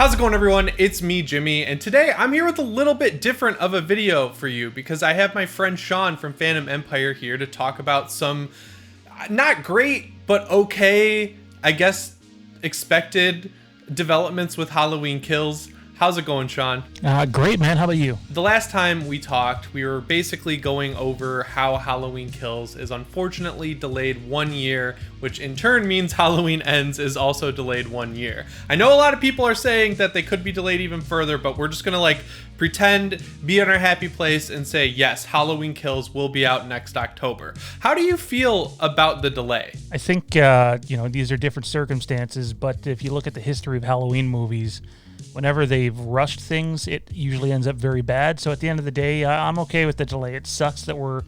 How's it going, everyone? It's me, Jimmy, and today I'm here with a little bit different of a video for you because I have my friend Sean from Fandom Empire here to talk about some not great, but okay, I guess, expected developments with Halloween Kills. How's it going, Sean? Great, man. How about you? The last time we talked, we were basically going over how Halloween Kills is unfortunately delayed 1 year, which in turn means Halloween Ends is also delayed 1 year. I know a lot of people are saying that they could be delayed even further, but we're just gonna pretend, be in our happy place and say, yes, Halloween Kills will be out next October. How do you feel about the delay? I think, these are different circumstances, but if you look at the history of Halloween movies, whenever they've rushed things, it usually ends up very bad. So at the end of the day, I'm okay with the delay. It sucks that we're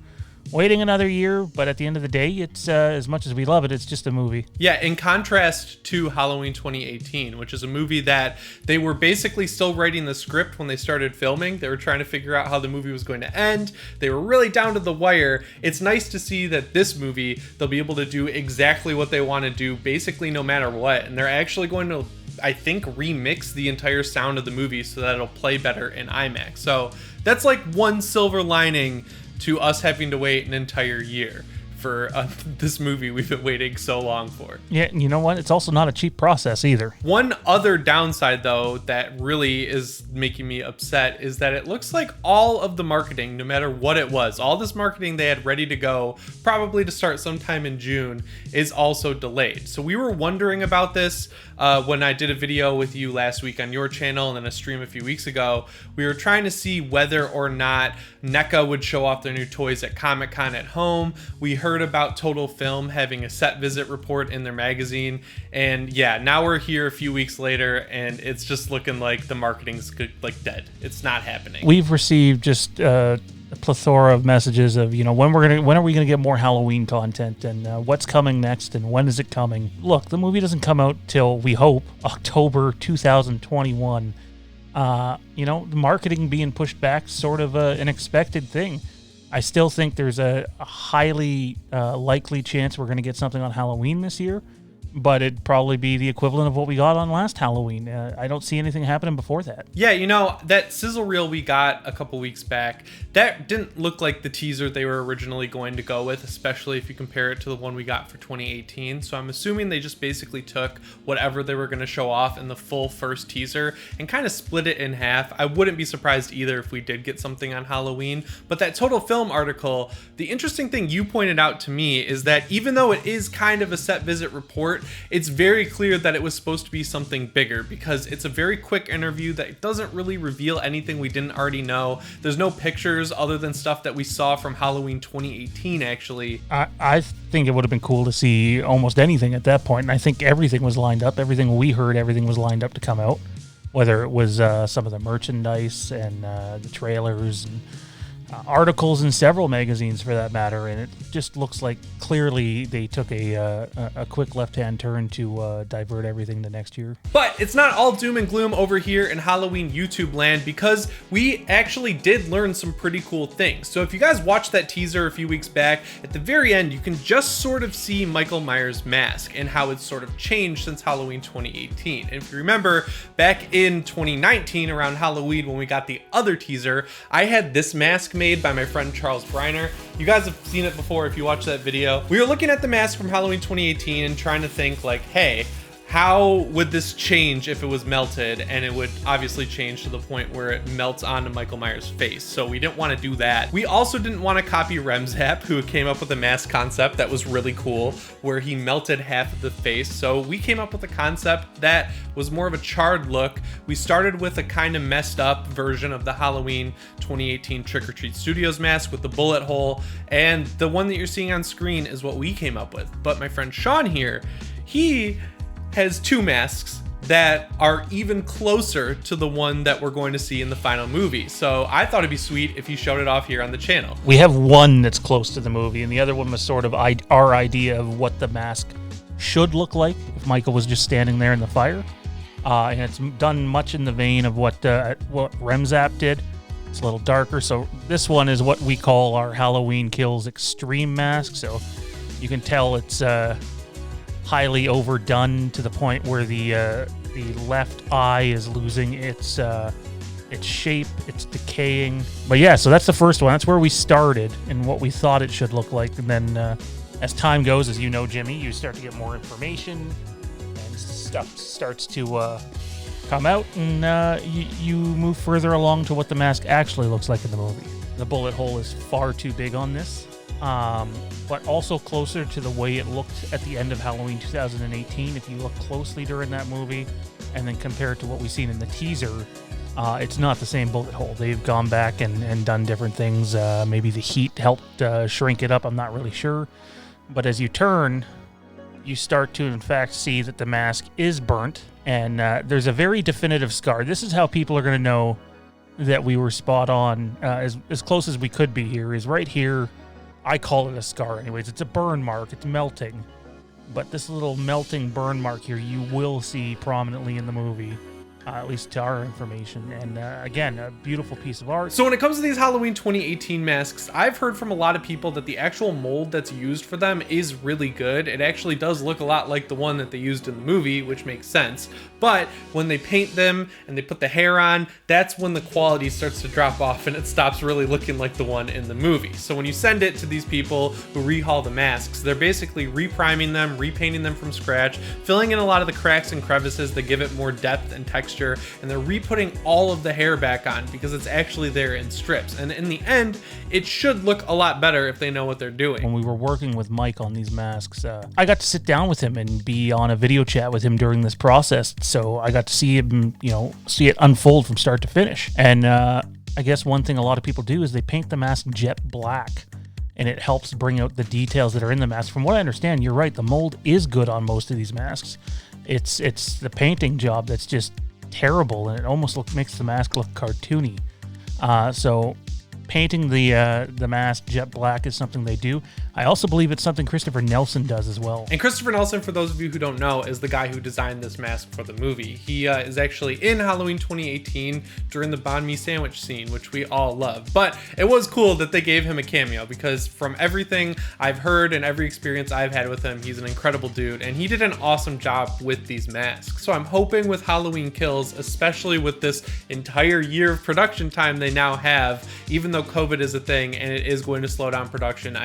waiting another year, but at the end of the day, it's as much as we love it, it's just a movie. Yeah, in contrast to Halloween 2018, which is a movie that they were basically still writing the script when they started filming. They were trying to figure out how the movie was going to end. They were really down to the wire. It's nice to see that this movie, they'll be able to do exactly what they want to do, basically no matter what. And they're actually going to, I think, remix the entire sound of the movie so that it'll play better in IMAX. So that's like one silver lining to us having to wait an entire year for this movie we've been waiting so long for. Yeah, you know what? It's also not a cheap process either. One other downside, though, that really is making me upset is that it looks like all of the marketing, no matter what it was, all this marketing they had ready to go, probably to start sometime in June, is also delayed. So we were wondering about this when I did a video with you last week on your channel and then a stream a few weeks ago. We were trying to see whether or not NECA would show off their new toys at Comic-Con at home. We heard about Total Film having a set visit report in their magazine, and yeah, now we're here a few weeks later and it's just looking like the marketing's like dead. It's not happening. We've received just a plethora of messages of, when are we gonna get more Halloween content, and what's coming next, and when is it coming? Look, the movie doesn't come out till, we hope, October 2021. The marketing being pushed back, sort of an expected thing. I still think there's a highly likely chance we're going to get something on Halloween this year, but it'd probably be the equivalent of what we got on last Halloween. I don't see anything happening before that. Yeah, that sizzle reel we got a couple weeks back, that didn't look like the teaser they were originally going to go with, especially if you compare it to the one we got for 2018. So I'm assuming they just basically took whatever they were going to show off in the full first teaser and kind of split it in half. I wouldn't be surprised either if we did get something on Halloween. But that Total Film article, the interesting thing you pointed out to me is that even though it is kind of a set visit report, it's very clear that it was supposed to be something bigger because it's a very quick interview that doesn't really reveal anything we didn't already know. There's no pictures other than stuff that we saw from Halloween 2018, actually. I think it would have been cool to see almost anything at that point, and I think everything was lined up. Everything we heard, everything was lined up to come out, whether it was some of the merchandise and the trailers and articles in several magazines for that matter, and it just looks like clearly they took a quick left-hand turn to divert everything to next year. But it's not all doom and gloom over here in Halloween YouTube land, because we actually did learn some pretty cool things. So if you guys watched that teaser a few weeks back, at the very end you can just sort of see Michael Myers' mask and how it's sort of changed since Halloween 2018. And if you remember, back in 2019 around Halloween when we got the other teaser, I had this mask made by my friend Charles Briner. You guys have seen it before if you watch that video. We were looking at the mask from Halloween 2018 and trying to think like, hey, how would this change if it was melted? And it would obviously change to the point where it melts onto Michael Myers' face. So we didn't want to do that. We also didn't want to copy Remzap, who came up with a mask concept that was really cool, where he melted half of the face. So we came up with a concept that was more of a charred look. We started with a kind of messed up version of the Halloween 2018 Trick or Treat Studios mask with the bullet hole. And the one that you're seeing on screen is what we came up with. But my friend Sean here, he has two masks that are even closer to the one that we're going to see in the final movie. So I thought it'd be sweet if you showed it off here on the channel. We have one that's close to the movie, and the other one was sort of our idea of what the mask should look like if Michael was just standing there in the fire. And it's done much in the vein of what Remzap did. It's a little darker. So this one is what we call our Halloween Kills Extreme mask. So you can tell it's highly overdone to the point where the The left eye is losing its shape, it's decaying. But yeah, so that's the first one. That's where we started and what we thought it should look like. And then as time goes, as you know, Jimmy, you start to get more information and stuff starts to come out, and you move further along to what the mask actually looks like in the movie. The bullet hole is far too big on this, but also closer to the way it looked at the end of Halloween 2018. If you look closely during that movie and then compare it to what we've seen in the teaser, it's not the same bullet hole. They've gone back and done different things. Maybe the heat helped shrink it up. I'm not really sure. But as you turn, you start to, in fact, see that the mask is burnt. And there's a very definitive scar. This is how people are going to know that we were spot on, as close as we could be here, is right here. I call it a scar anyways. It's a burn mark. It's melting. But this little melting burn mark here, you will see prominently in the movie. At least to our information. And again, a beautiful piece of art. So when it comes to these Halloween 2018 masks, I've heard from a lot of people that the actual mold that's used for them is really good. It actually does look a lot like the one that they used in the movie, which makes sense. But when they paint them and they put the hair on, that's when the quality starts to drop off and it stops really looking like the one in the movie. So when you send it to these people who rehaul the masks, they're basically repriming them, repainting them from scratch, filling in a lot of the cracks and crevices that give it more depth and texture, and they're re-putting all of the hair back on because it's actually there in strips. And in the end, it should look a lot better if they know what they're doing. When we were working with Mike on these masks, I got to sit down with him and be on a video chat with him during this process. So I got to see him, see it unfold from start to finish. And I guess one thing a lot of people do is they paint the mask jet black, and it helps bring out the details that are in the mask. From what I understand, you're right, the mold is good on most of these masks. It's the painting job that's just terrible, and it almost makes the mask look cartoony. So painting the mask jet black is something they do. I also believe it's something Christopher Nelson does as well. And Christopher Nelson, for those of you who don't know, is the guy who designed this mask for the movie. He is actually in Halloween 2018 during the banh mi sandwich scene, which we all love. But it was cool that they gave him a cameo, because from everything I've heard and every experience I've had with him, he's an incredible dude, and he did an awesome job with these masks. So I'm hoping with Halloween Kills, especially with this entire year of production time they now have, even though COVID is a thing and it is going to slow down production,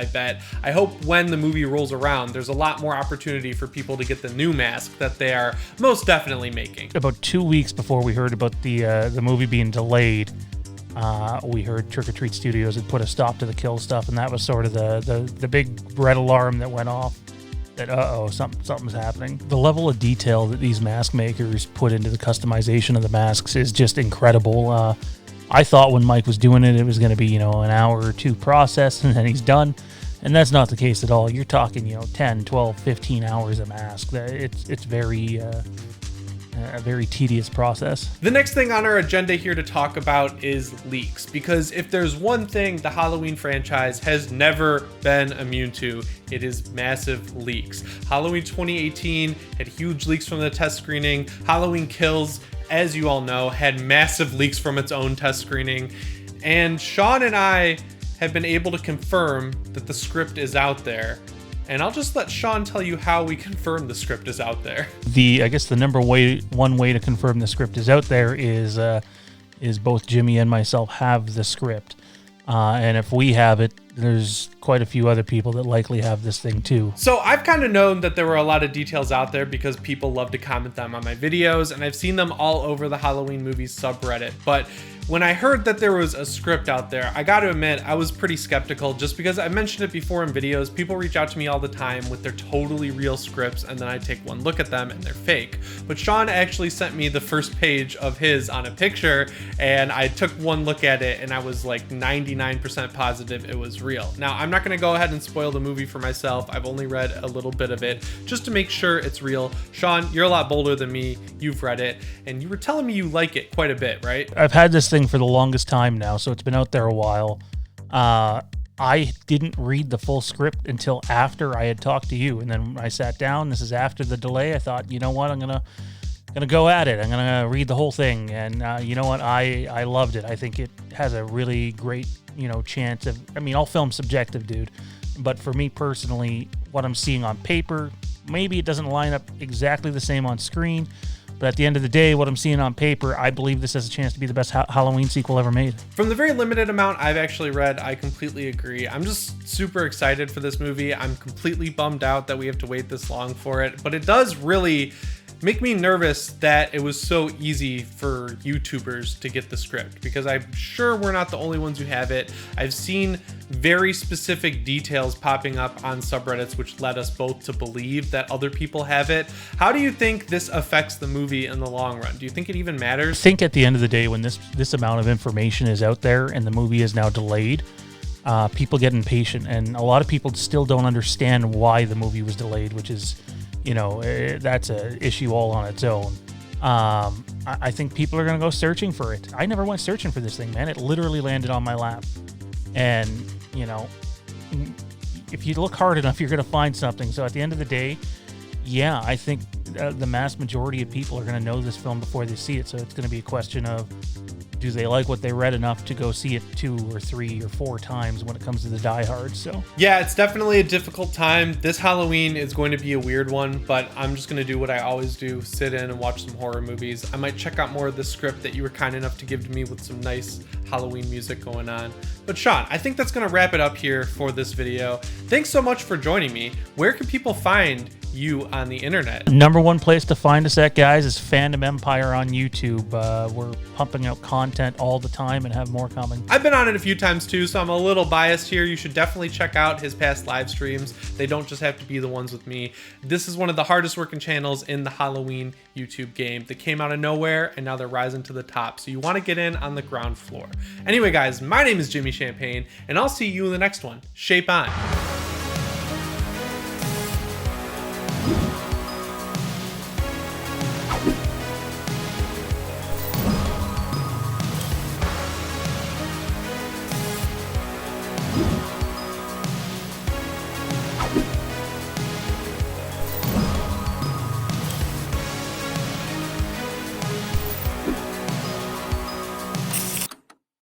I hope when the movie rolls around, there's a lot more opportunity for people to get the new mask that they are most definitely making. About 2 weeks before we heard about the movie being delayed, we heard Trick or Treat Studios had put a stop to the kill stuff, and that was sort of the big red alarm that went off that, something's happening. The level of detail that these mask makers put into the customization of the masks is just incredible. I thought when Mike was doing it, it was going to be, an hour or two process, and then he's done. And that's not the case at all. You're talking, 10, 12, 15 hours a mask. It's very, a very tedious process. The next thing on our agenda here to talk about is leaks, because if there's one thing the Halloween franchise has never been immune to, it is massive leaks. Halloween 2018 had huge leaks from the test screening. Halloween Kills, as you all know, had massive leaks from its own test screening. And Sean and I have been able to confirm that the script is out there. And I'll just let Sean tell you how we confirm the script is out there. I guess the one way to confirm the script is out there is both Jimmy and myself have the script. And if we have it, there's quite a few other people that likely have this thing too. So I've kind of known that there were a lot of details out there because people love to comment them on my videos, and I've seen them all over the Halloween movies subreddit. But when I heard that there was a script out there, I got to admit, I was pretty skeptical, just because I mentioned it before in videos. People reach out to me all the time with their totally real scripts, and then I take one look at them and they're fake. But Sean actually sent me the first page of his on a picture, and I took one look at it and I was like 99% positive it was real. Now, I'm not going to go ahead and spoil the movie for myself. I've only read a little bit of it just to make sure it's real. Sean, you're a lot bolder than me. You've read it, and you were telling me you like it quite a bit, right? I've had this thing for the longest time now, so it's been out there a while. I didn't read the full script until after I had talked to you, and then when I sat down, this is after the delay, I thought, you know what, I'm gonna go at it. I'm gonna read the whole thing, and you know what, I loved it. I think it has a really great chance of, all film's subjective, dude, but for me personally, what I'm seeing on paper, maybe it doesn't line up exactly the same on screen, But at the end of the day, what I'm seeing on paper, I believe this has a chance to be the best Halloween sequel ever made. From the very limited amount I've actually read, I completely agree. I'm just super excited for this movie. I'm completely bummed out that we have to wait this long for it, but it does really make me nervous that it was so easy for YouTubers to get the script, because I'm sure we're not the only ones who have it. I've seen very specific details popping up on subreddits which led us both to believe that other people have it. How do you think this affects the movie in the long run? Do you think it even matters? I think at the end of the day, when this amount of information is out there and the movie is now delayed, people get impatient, and a lot of people still don't understand why the movie was delayed, which is, that's an issue all on its own. I think people are going to go searching for it. I never went searching for this thing, man. It literally landed on my lap. And, if you look hard enough, you're going to find something. So at the end of the day, yeah, I think the mass majority of people are going to know this film before they see it. So it's going to be a question of, do they like what they read enough to go see it 2 or 3 or 4 times when it comes to the diehards? So yeah, it's definitely a difficult time. This Halloween is going to be a weird one, but I'm just going to do what I always do, sit in and watch some horror movies. I might check out more of the script that you were kind enough to give to me with some nice Halloween music going on. But Sean, I think that's going to wrap it up here for this video. Thanks so much for joining me. Where can people find you on the internet? Number one place to find us at, guys, is Fandom Empire on YouTube. We're pumping out content all the time and have more coming. I've been on it a few times too, so I'm a little biased here. You should definitely check out his past live streams. They don't just have to be the ones with me. This is one of the hardest working channels in the Halloween YouTube game. They came out of nowhere and now they're rising to the top, so you want to get in on the ground floor. Anyway, guys, my name is Jimmy Champane, and I'll see you in the next one. Shape on.